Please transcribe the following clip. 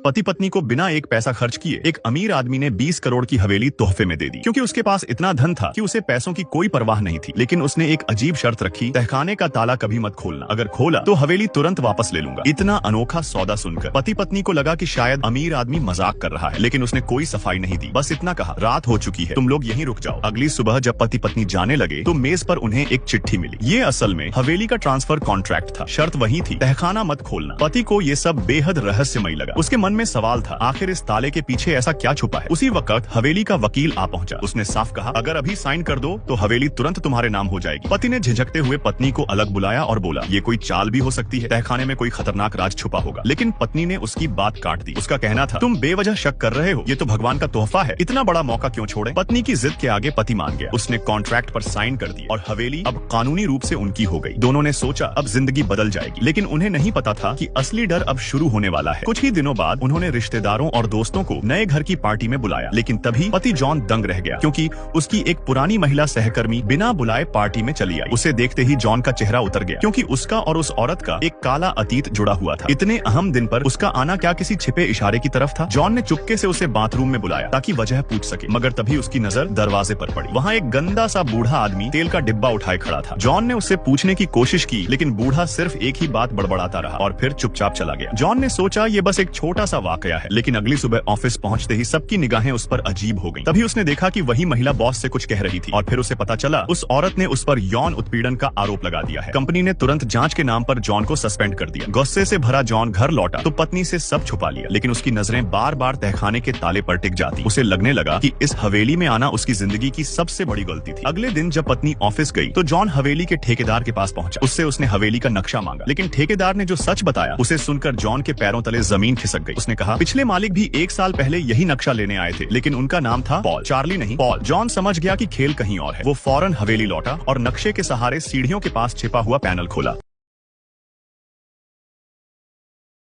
पति पत्नी को बिना एक पैसा खर्च किए एक अमीर आदमी ने 20 करोड़ की हवेली तोहफे में दे दी, क्योंकि उसके पास इतना धन था कि उसे पैसों की कोई परवाह नहीं थी। लेकिन उसने एक अजीब शर्त रखी, तहखाने का ताला कभी मत खोलना, अगर खोला तो हवेली तुरंत वापस ले लूंगा। इतना अनोखा सौदा सुनकर पति पत्नी को लगा कि शायद अमीर आदमी मजाक कर रहा है, लेकिन उसने कोई सफाई नहीं दी। बस इतना कहा, रात हो चुकी है, तुम लोग यहीं रुक जाओ। अगली सुबह जब पति पत्नी जाने लगे तो मेज पर उन्हें एक चिट्ठी मिली। ये असल में हवेली का ट्रांसफर कॉन्ट्रैक्ट था। शर्त वही थी, तहखाना मत खोलना। पति को ये सब बेहद रहस्यमय लगा। उसके मन में सवाल था, आखिर इस ताले के पीछे ऐसा क्या छुपा है। उसी वक्त हवेली का वकील आ पहुंचा। उसने साफ कहा, अगर अभी साइन कर दो तो हवेली तुरंत तुम्हारे नाम हो जाएगी। पति ने झिझकते हुए पत्नी को अलग बुलाया और बोला, ये कोई चाल भी हो सकती है, तहखाने में कोई खतरनाक राज छुपा होगा। लेकिन पत्नी ने उसकी बात काट दी। उसका कहना था, तुम बेवजह शक कर रहे हो, ये तो भगवान का तोहफा है, इतना बड़ा मौका क्यों छोड़े। पत्नी की जिद के आगे पति मान गया। उसने कॉन्ट्रैक्ट पर साइन कर दी और हवेली अब कानूनी रूप से उनकी हो गई। दोनों ने सोचा अब जिंदगी बदल जाएगी, लेकिन उन्हें नहीं पता था कि असली डर अब शुरू होने वाला है। कुछ ही दिनों बाद उन्होंने रिश्तेदारों और दोस्तों को नए घर की पार्टी में बुलाया, लेकिन तभी पति जॉन दंग रह गया, क्योंकि उसकी एक पुरानी महिला सहकर्मी बिना बुलाए पार्टी में चली आई। उसे देखते ही जॉन का चेहरा उतर गया, क्योंकि उसका और उस औरत का एक काला अतीत जुड़ा हुआ था। इतने अहम दिन पर उसका आना क्या किसी छिपे इशारे की तरफ था। जॉन ने चुपके से उसे बाथरूम में बुलाया ताकि वजह पूछ सके, मगर तभी उसकी नजर दरवाजे पर पड़ी। वहाँ एक गंदा सा बूढ़ा आदमी तेल का डिब्बा उठाए खड़ा था। जॉन ने उससे पूछने की कोशिश की, लेकिन बूढ़ा सिर्फ एक ही बात बड़बड़ाता रहा और फिर चुपचाप चला गया। जॉन ने सोचा ये बस एक छोटा सा वाकया है, लेकिन अगली सुबह ऑफिस पहुंचते ही सबकी निगाहें उस पर अजीब हो गईं। तभी उसने देखा कि वही महिला बॉस से कुछ कह रही थी और फिर उसे पता चला उस औरत ने उस पर यौन उत्पीड़न का आरोप लगा दिया है। कंपनी ने तुरंत जांच के नाम पर जॉन को सस्पेंड कर दिया। गुस्से से भरा जॉन घर लौटा तो पत्नी से सब छुपा लिया, लेकिन उसकी नजरें बार बार तहखाने के ताले पर टिक जाती। उसे लगने लगा कि इस हवेली में आना उसकी जिंदगी की सबसे बड़ी गलती थी। अगले दिन जब पत्नी ऑफिस गई तो जॉन हवेली के ठेकेदार के पास पहुंचा। उससे उसने हवेली का नक्शा मांगा, लेकिन ठेकेदार ने जो सच बताया उसे सुनकर जॉन के पैरों तले जमीन खिसक गई। उसने कहा, पिछले मालिक भी 1 साल पहले यही नक्शा लेने आए थे, लेकिन उनका नाम था पॉल, चार्ली नहीं पॉल। जॉन समझ गया कि खेल कहीं और है। वो फौरन हवेली लौटा और नक्शे के सहारे सीढ़ियों के पास छिपा हुआ पैनल खोला।